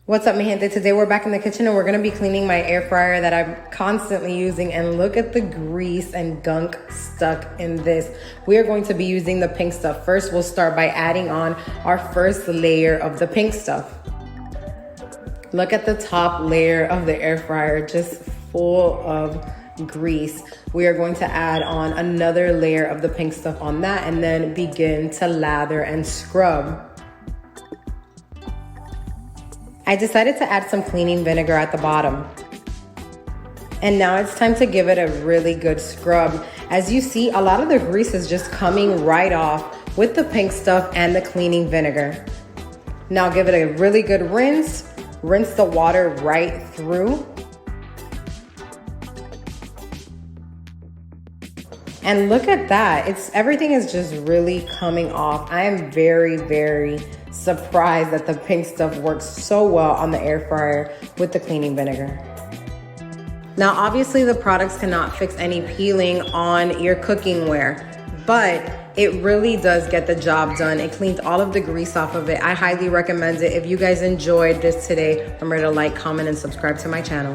What's up, mi gente? Today we're back in the kitchen and we're gonna be cleaning my air fryer that I'm constantly using, and look at the grease and gunk stuck in this. We are going to be using the pink stuff. First, we'll start by adding on our first layer of the pink stuff. Look at the top layer of the air fryer, just full of grease. We are going to add on another layer of the pink stuff on that and then begin to lather and scrub. I decided to add some cleaning vinegar at the bottom. And now it's time to give it a really good scrub. As you see, a lot of the grease is just coming right off with the pink stuff and the cleaning vinegar. Now give it a really good rinse. Rinse the water right through. And look at that, everything is just really coming off. I am very, very surprised that the pink stuff works so well on the air fryer with the cleaning vinegar. Now, obviously the products cannot fix any peeling on your cooking ware, but it really does get the job done. It cleans all of the grease off of it. I highly recommend it. If you guys enjoyed this today, remember to like, comment, and subscribe to my channel.